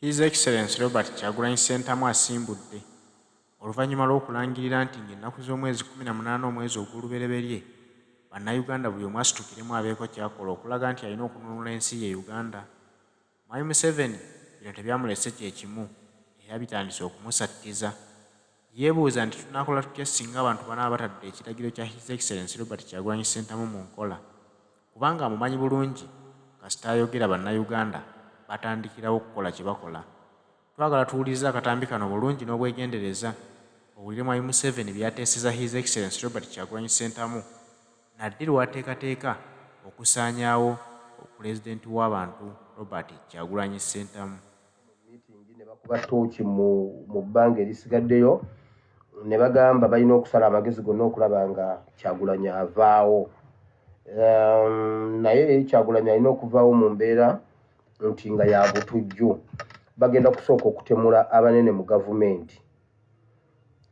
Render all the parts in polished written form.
His Excellency Robert Kyagulanyi Ssentamu asimbudde oluvannyuma lw'okulangirira nti ng'ennaku z'omwezi 18 omwezi ogw'olubereberye bannayuganda buli omu asitukiremu abeeko kyakola okulaga nti alina okununula ensi ye Uganda. Mwami Museveni bino tebyamulese kye kimu era bitandise okumusattiza. Yeebuuza nti tunaakola tutya singa abantu banaaba batadde ekiragiro kya His Excellency Robert Kyagulanyi Ssentamu mu nkola, kubanga amumanyi bulungi kasita ayogera bannayuganda batandikirawo okukola kye bakola. Twagala tuwulirize akatambi kano bulungi n'obwegendereza owulire Mwami Museveni byateeseza His Excellency Robert Kyagulanyi Ssentamu nadde lw'ateekateeka okusaanyaawo opulezidenti w'abantu Robert Kyagulanyi Ssentamu. Miitingi ne bakuba ttooki mu bbanga erisigaddeyo ne bagamba balina okusala amagezi gonna okulaba nga Kyagulanyi avaawo. Naye Kyagulanyi alina okuvaawo mu mbeera nti nga ya butujju. Bagenda kusooka okutemula abanene mu gavumenti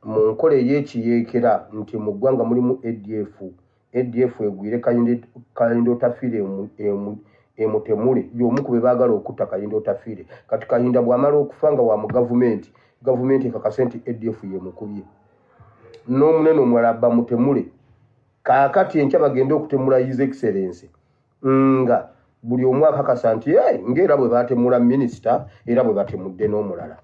mu nkola ey'ekiyeekera nti mu ggwanga mulimu ADF egwire Kayinde Otafiire emutemule y'omu ku be baagala okutta Kayinde Otafiire. Kati Kayinde bw'amala okufa nga wa mu gavumenti ekakase nti ADF yemukubye n'omunene omulala bamutemule. Kaakati enkya bagenda okutemula His Excellency nga buli omu akakasa nti ng'era bwe baatemula minisita era bwe batemudde n'omulala.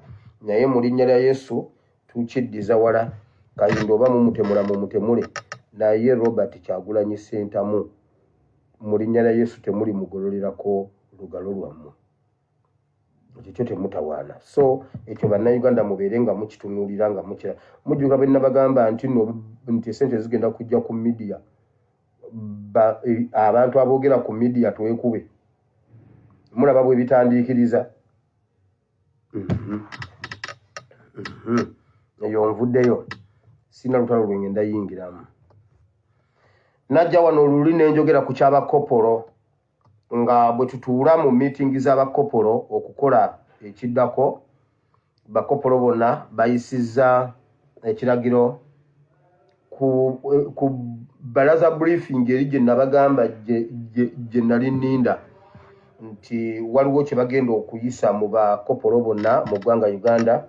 Naye mu linnya lya Yesu tukiddiza wala Kayinde oba mumutemula mumutemule, naye Robert Kyagulanyi Ssentamu mu linnya lya Yesu temuli mugololerako lugalo lwammwe, ekyo temutawaana. So ekyo bannayuganda mubeere nga mukitunuulira nga mukira. Mujjuka bwe nabagamba nti sente zigenda kujja ku media, abantu aboogera ku media twekube. Mulaba bwe bitandiikiriza. Eyo nvuddeyo sina lutalo lwe ngenda yingiramu. Najja wano oluli ne njogera ku ky'abakopolo nga bwe tutuula mu miitingi z'abakopolo okukola ekiddako. Bakopolo bonna bayisizza ekiragiro ku balaza briefing eri gye nabagamba gye nali nninda nti waliwo kye bagenda okuyisa mu bakopolo bonna mu ggwanga Uganda.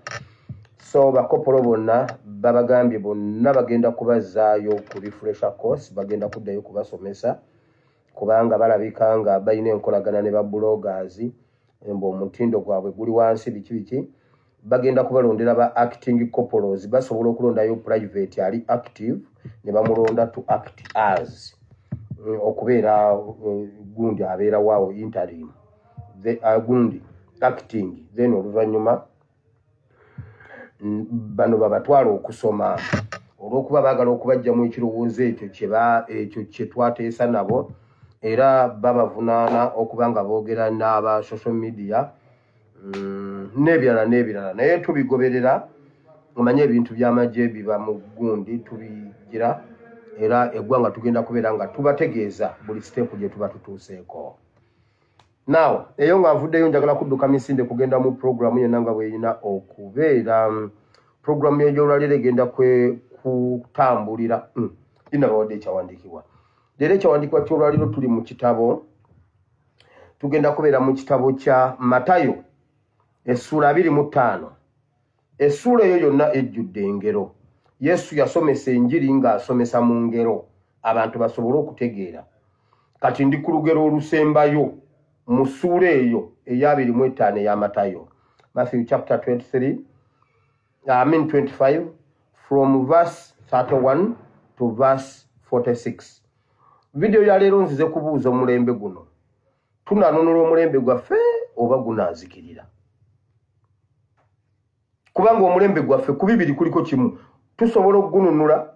So bakopolo bonna babagambye bonna bagenda kubazzaayo ku refresher course, bagenda kuddayo kubasomesa kubanga balabika nga balina enkolagana ne ba bloggers mbu omutindo gwabwe guli wansi biki. Bagenda kubalondera ba acting corporals, basobola okulondayo private ali active ne bamulonda to act as okubeera gundi abeera waawo interim gundi acting, then oluvannyuma bano babatwala okusoma olw'okuba baagala okubajjamu ekirowoozo ekyo kye twateesa nabo, era babavunaana okuba nga boogera n'aba social media n'ebirala. Naye tubigoberera, omanye ebintu by'amagye biba mu gundi tubigira, era eggwanga tugenda kubeera nga tubategeeza buli step gye tuba tutuuseeko. Now eyo nga nvuddeyo njagala kudduka misinde kugenda mu programu yonna nga bweyina okubeera. Programu y'olwaleero egenda kutambulira inabawadde ekyawandiikibwa. Leero ekyawandiikibwa ky'olwaleero tuli mu kitabo, tugenda kubeera mu kitabo kya Matayo essula 25. Essula eyo yonna ejjudde engero. Yesu yasomesa enjiri ng'asomesa mu ngero abantu basobole okutegeera. Kati ndi ku lugero olusembayo mu ssuula eyo eya 25 eya Matayo, Matthew chapter 25 from verse 31 to verse 46. Video ya leero nzize kubuuza omulembe guno, tunanunula omulembe gwaffe oba gunaazikirira? Kubanga omulembe gwaffe ku bibiri kuliko kimu, tusobola okugununula,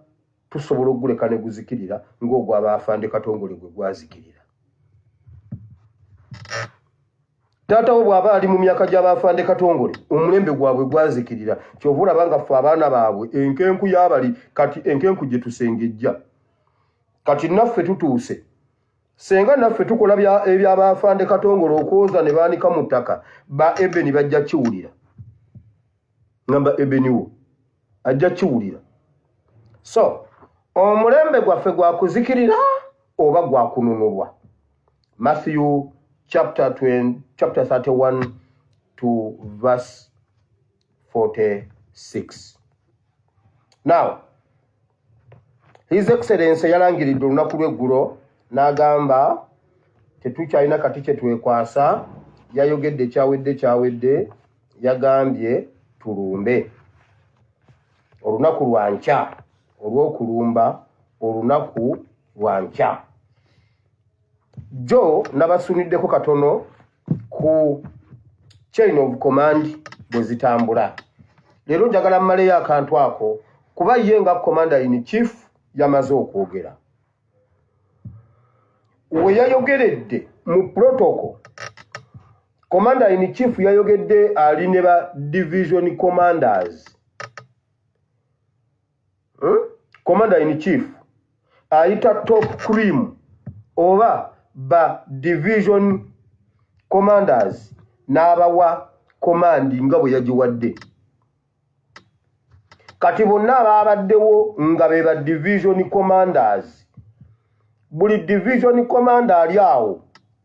tusobola okuguleka ne guzikirira ng'ogwo Abaafande Katongole gwe gwazikirira. Taata wo bw'aba ali mu myaka gy'Abaafande Katongole, omulembe gwabwe gwazikirira. Kyova olaba nga ffe abaana baabwe enkenku y'abali, kati enkenku gye tusengejja. Kati naffe tutuuse. Senga naffe tukola eby'Abaafande Katongole okwoza ne baanika mu ttaka, ba Ebeni bajja kiwulira. Ngamba Ebeni wo ajja kiwulira. So omulembe gwaffe gwa kuzikirira oba gwa kununulwa? Matthew chapter 31 to verse 46. Now, His Excellency yalangiridde olunaku lw'eggulo n'agamba tetukyalina kati kye twekwasa, yayogedde kyawedde yagambye tulumbe. Olunaku lwa nkya olw'okulumba, olunaku lwa nkya. Jo nabasuniddeko katono ku chain of command bwe zitambula. Leero njagala mmaleyo akantu ako kuba ye nga commander in chief yamaze okwogera. We yayogeredde mu protocol, commander in chief yayogedde ali ne ba division commanders. Commander in chief ayita top cream oba ba division commanders n'abawa command nga bwe yagiwadde. Kati bonna ababaddewo nga be ba division commanders, buli division commander ali awo,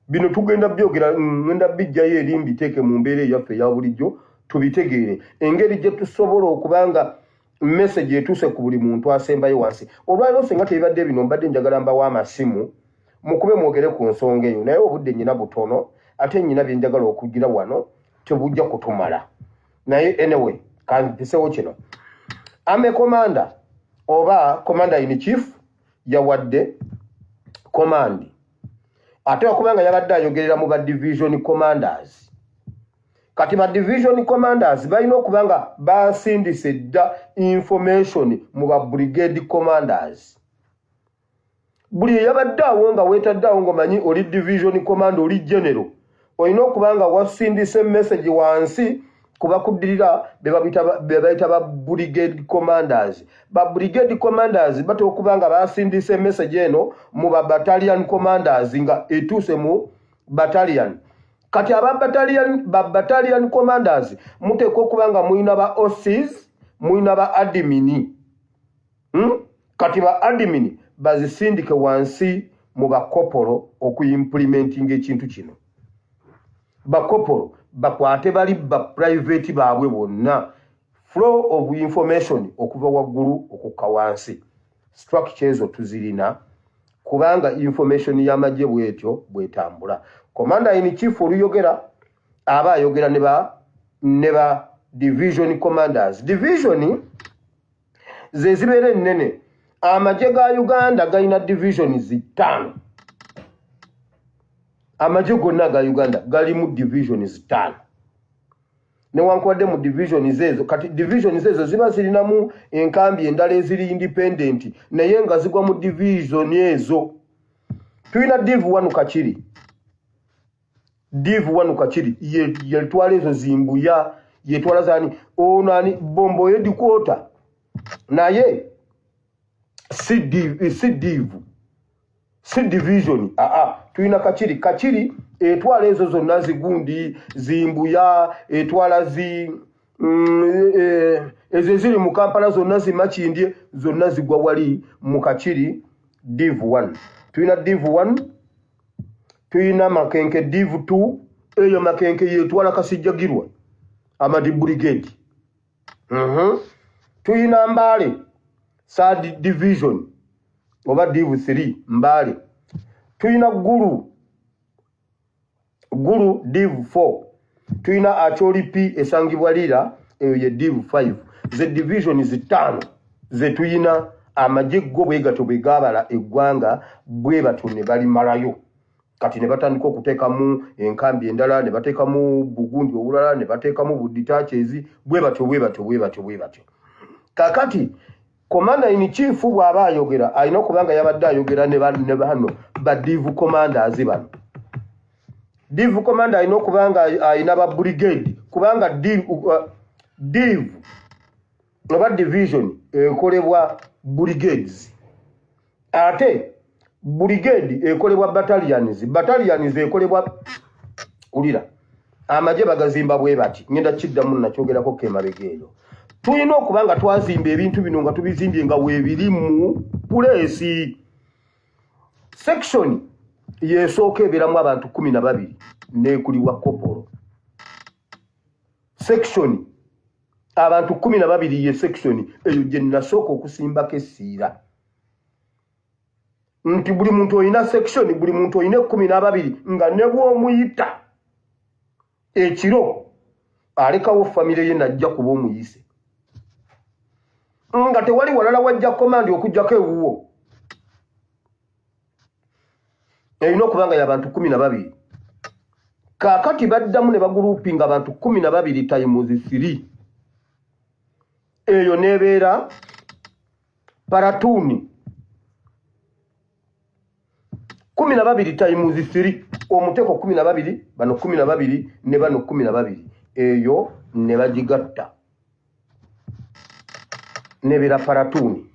bino tugenda byogera ngenda bijjayo eri mbiteeke mu mbeera eyaffe ya bulijjo tubitegeere engeri gye tusobola okubanga message etuuse ku buli muntu asembayo wansi. Olwaliro singa tebadde bino mbadde njagala mbawa amasimu mukube mwogere ku nsonga eyo, naye obudde nnyina butono ate nnyina bye njagala okugira wano tebujja kutumala. Naye anyway, kantisewo kino. Ame commander oba commander in chief yawadde command. Ate okubanga yabadde ayogerera mu ba division commanders. Kati ba division commanders balina okubanga basindise dda information mu ba brigade commanders. Buli yabadde awo nga weetadde awo ng'omanyi oli division commander oli general, olina okubanga wasindise message wansi kubakuddirira be bayita ba brigade commanders. Ba brigade commanders bate okubanga basindise message eno mu ba battalion commanders nga etuuse mu battalion. Kati aba battalion commanders muteekwa okubanga muyina ba OCs, muyina ba admin. Kati ba admin bazisindike wansi mu bakopolo okuimplementing ekintu kino. Bakopolo bakwate bali ba private baabwe bonna, flow of information okuva waggulu okukka wansi. Structure ezo tuzirina kubanga information y'amagye bwetyo bwetambula. Commander in chief oluyogera aba ayogera ne ba division commanders. Division ze zibeera ennene. Amagye ga Uganda galina divisions 5. Amagye gonna ga Uganda gali mu divisions 5. Newankubadde mu divisions ezo, kati divisions ezo ziba zirinamu enkambi endala eziri independent naye nga zigwa mu division ezo. Tulina div 1 Kachiri. Div 1 Kachiri yetwala ezo Zimbuya, yetwala zani onani Bombo headquarter. Naye si division tulina Kachiri etwala ezo zonna Zigundi, Zimbuya, etwala ezo ziri mu Kampala zonna Zimakindye zonna zigwa wali mu Kachiri div 1. Tulina div 1, tulina Makenke div 2, eyo Makenke yetwala Kasijjagirwa Amadi brigade. Tulina Mbale third division oba div 3 Mbale. Tulina Gulu div 4. Tulina Acholi P esangibwa lira eyo ye div 5. Ze division zitano ze tulina amagye go bwegato bwegabala eggwanga bwe batune bali malayo. Kati ne batandika okuteekamu enkambi endala, ne bateekamu Bugundi obulala, ne bateekamu Buditaachezi, bwe batyo. Kakati commander in chief bw'aba ayogera alina okubanga yabadde ayogera ne bano ba div commanders bano. Div commander alina okubanga alina ba brigade kubanga div oba division ekolebwa brigades. Ate brigade ekolebwa battalions ekolebwa ulira. Amagye bagazimba bwe bati. Ngenda kiddamu nakyogerako kemabegeero. Tulina okubanga twazimba ebintu bino nga tubizimbye nga weebiri mu place. Section yesooka ebeeramu abantu 12 neekulibwa kopolo. section abantu 12 ye section eyo gye nasooka okusimbako essiira nti buli muntu olina section buli muntu olina 12 nga ne bw'omuyita ekiro alekawo famire ye najja kuba omuyise nga tewali walala wajja komandi okujjako ewuwo erina okuba nga y'abantu 12 kaakati baddamu ne bagulupinga abantu 12 times 3 eyo nebeera paratuni 12 times 3 omuteko 12 bano 12 ne bano 12 eyo ne bagigatta nebeera paratuni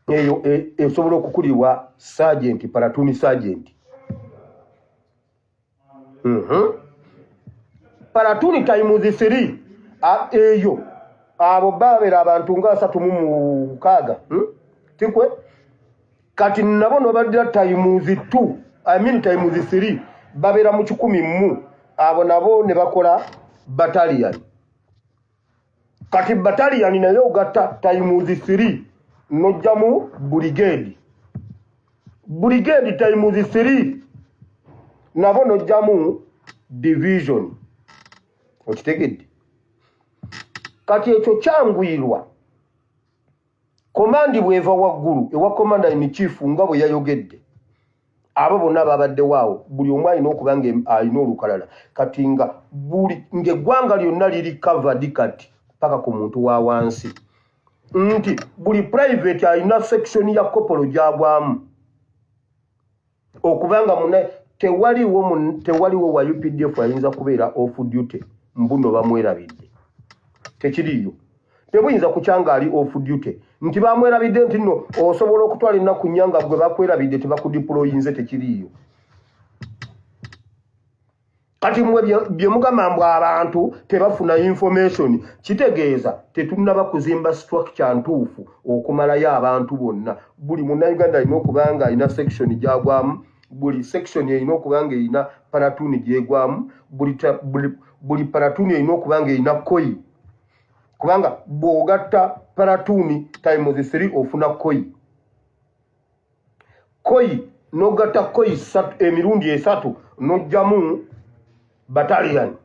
eyo esobola okukulirwa sergeant paratuni sergeant paratuni times 3 eyo abo babeera abantu nga 36 tikwe kati nabo nobadira times 2 I mean times 3 babeera mu 100 abo nabo ne bakola battalion kati battalion nayo gatta times 3 nojjamu brigade times 3 nabo nojjamu division okitegedde kati ekyo kyangwirwa komandi bweva waggulu ewa commander in chief nga bwe yayogedde abo bonna babadde waawo buli omu alina okuba nga alina olukalala kati nga buli ng'eggwanga lyonna liri covered kati paka ku muntu wa wansi nti buli private alina section ya kopolo gyagwamu okubanga muna tewaliwo wa UPDF ayinza kubeera off duty mbuno bamwerabidde tekiriyo tebuyinza kukyanga ali off duty nti bamwerabidde nti nno osobola okutwala ennaku nnyanga gwe bakwerabidde tebakudiployinze tekiriyo kati mwe bye mugamba mbu abantu tebafuna information kitegeeza tetunnaba kuzimba structure ntuufu okumalayo abantu bonna buli munnayuganda alina okuba nga alina section gyagwamu buli section erina okuba nga erina paratuni gyegwamu buli paratuni erina okuba nga erina koi kubanga bw'ogatta paratuni times 3 ofuna koi n'ogatta koi emirundi 3 n'ojjamu battalion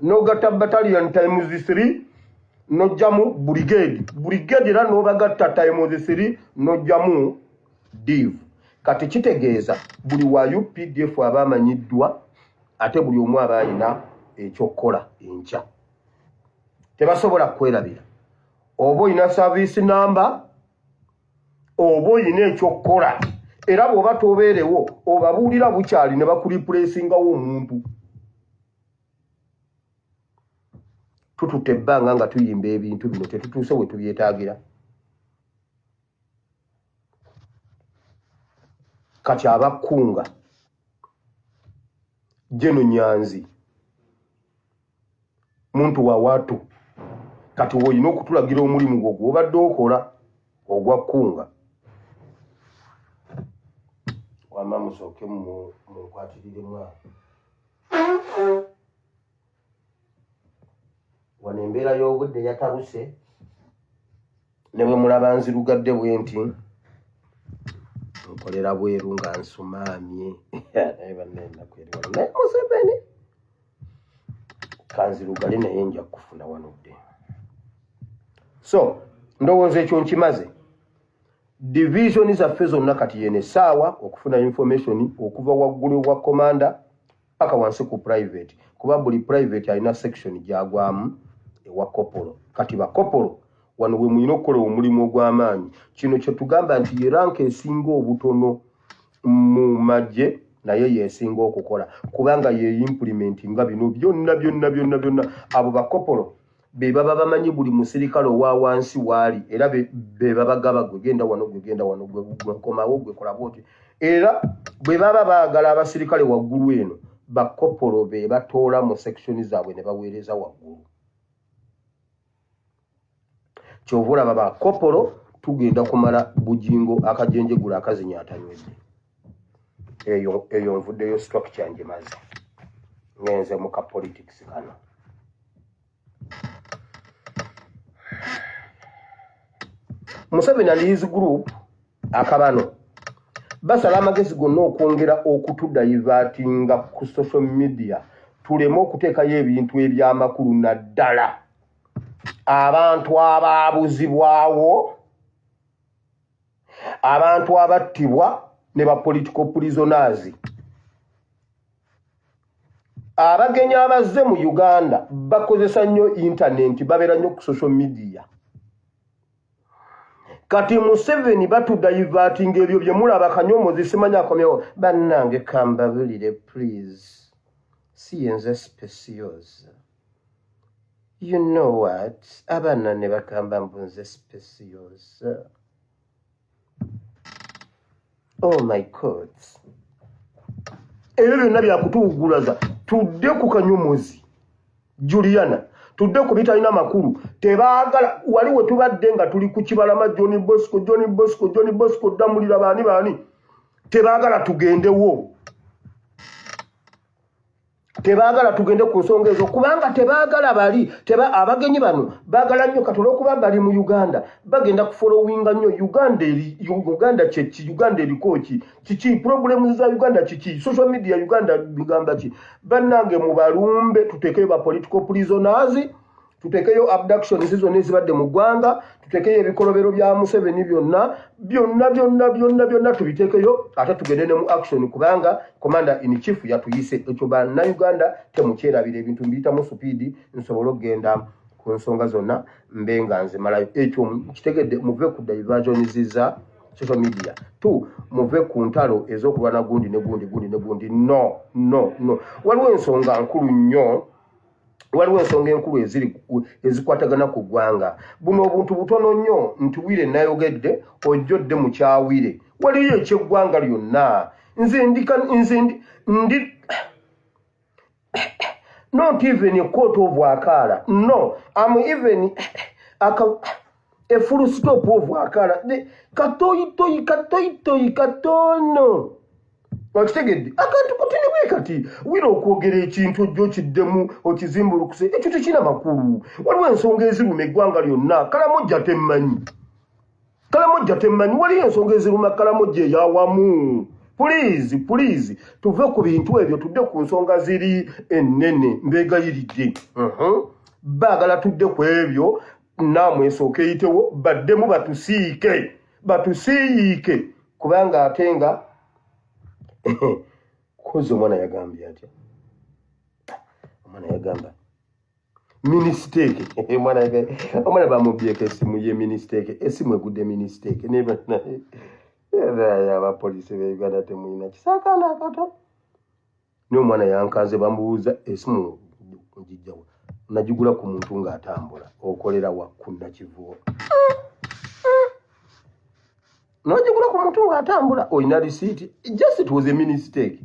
n'ogatta battalion times 3 n'ojjamu brigade era n'obagatta times 3 n'ojjamu div kati kitegeeza buli wa UPDF aba amanyiddwa ate buli omu aba alina ekyokukola enkya tebasobola kwerabira oba olina service number oba olina ekyokukola era bw'oba tobeerewo obabuulira bukyali ne bakulipulesingawo omuntu tututte ebbanga nga tuyimba ebintu bino tetutuuse we tubyetaagira kati abakkunga Jeno Nyanzi muntu wa watu kati woyina okutulagira omulimu gwo gw'obadde okola ogwa kkunga wama musooke munkwatirire wano embeera y'obudde yatabuse ne bwe mulaba nzirugadde bwe nti nkolera bweru nga nsumaamye naye bannenda kweriwano naye Museveni kanzirugale naye nja kufuna wanodde so ndowooza ekyo nkimaze division zaffe zonna kati yene saawa okufuna information okuva waggulu wa commander paka wansi ku private kuba buli private alina section gyagwamu ewa kopolo kati bakopolo wano we muyina okukola omulimu ogw'amaanyi kino kye tugamba nti ye ranka esinga obutono mu magye naye yesinga okukola kubanga ye implement nga bino byonna abo bakopolo be baba bamanyi buli musirikale owa wansi waali era be babagaba gwe genda wano gwe komawo gwe kola bwoti era bwe baba baagala abasirikale waggulu eno bakopolo be batoola mu section zaabwe ne baweereza waggulu kyovula baba kopolo tugenda kumala bujingo akajenjegula akazinya atanywedde eyo nvuddeyo structure nje maze ngenze mu ka politics kano Museveni and his group akabano basala amagezi gonna okwongera okutudaivatinga ku social media tuleme okuteekayo ebintu ebyamakulu naddala abantu abaabuzibwawo abantu abattibwa ne ba political prisoners abagenyi abazze mu Uganda bakozesa nnyo internet babeera nnyo ku social media kati Museveni batudaivatinga ebyo bye mulaba Kanyomozi simanya akomyewo bannange kambabulire please siyenze specials you know what abana ne bakamba mbunze specials oh my god ebyo byonna byakutuugulaza tudde ku Kanyomozi Juliana tudde ku bitalina makulu tebaagala waliwe tubadde nga tuli ku Kibalama John Bosco damulira baani tebaagala tugendewo tebaagala tugende ku nsonga ezo kubanga tebaagala bali abagenyi bano baagala nnyo katolo okuba bali mu Uganda bagenda ku followinga nnyo Uganda kiki Uganda eriko kiki problems za Uganda kiki social media Uganda bigamba ki bannange mu balumbe tutekeyo ba political prisoners tutekeyo abductions zizonna ezibadde mu ggwanga tutekeyo ebikolobero bya Museveni byonna tubitekeyo ate tugende ne mu action kubanga commander in chief yatuyise ekyo banna Uganda temukyerabira ebintu mbiyitamu speed nsobola okugenda ku nsonga zonna mbenga nze malayo ekyo kitegedde muve ku diversions za social media muve ku ntalo ez'okulwana gundi ne gundi no waliwo ensonga nkulu nnyo waliwo ensonga enkulu ezikwatagana ku ggwanga buno obuntu butono nnyo ntuwire nayogedde ojjodde mu kyawire waliyo ekyeggwanga lyonna nze ndi not even a court of Akala no I'm even a full stop of Akala katono wakitegedde akantu kutiniwe kati wira okwogera ekintu ojjo kiddemu okizimbulukuse ekyo tekina makulu waliwo ensonga eziruma eggwanga lyonna kalamojja temmanyi waliyo ensonga eziruma kalamojja eyawamu please tuve ku bintu ebyo tudde ku nsonga ziri ennene mbeegayiridde baagala tudde ku ebyo naamwe esooka eyitewo baddemu batusiike kubanga ate nga kozi omwana yagambye atya omwana yagamba ministeke omwana bamubyeko esimu ye ministeke esimu egudde ministeke abapoliisi be Uganda temuyina kisaakaana akato naye omwana yankaze bamubuuza esimu ogijjawa nagigula ku muntu ng'atambula okolera wakkunda kivuo nogigula ku muntu ng'atambula oyina risiiti just it was a mistake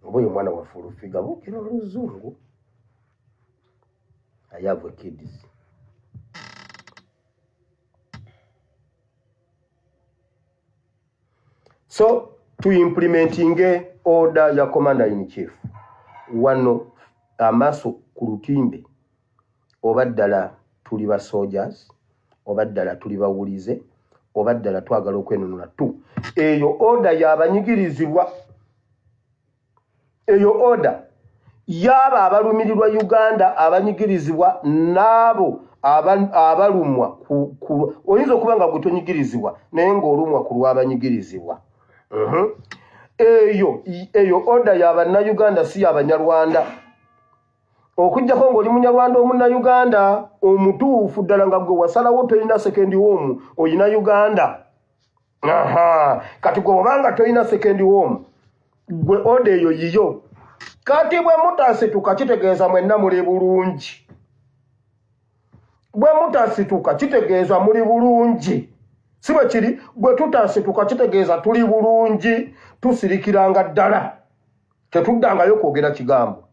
oba oyo mwana waffe olufiga buukira oluzungu I have kids so to implementing order ya commander in chief wano amaso ku lutimbe oba ddala tuli ba soldiers oba ddala tuli bawulize oba ddala twagala okwenunula eyo order y'abanyigirizibwa eyo order yaba abalumirirwa Uganda abanyigirizibwa n'abo abalumwa oyinza okuba nga gwe tonyigirizibwa naye ng'olumwa ku lw'abanyigirizibwa eyo order y'Abannayuganda si y'Abanyarwanda okujjako ng'oli Munyarwanda Omunnayuganda omutuufu ddala nga gwe wasalawo toyina second home oyina Uganda kati gwe obanga toyina second home gwe order eyo yiyo kati bwe mutasituka kitegeeza mwenna muli bulungi bwe mutasituka kitegeeza muli bulungi si bwe kiri bwe tutasituka kitegeeza tuli bulungi tusirikiranga ddala tetuddangayo kwogera kigambo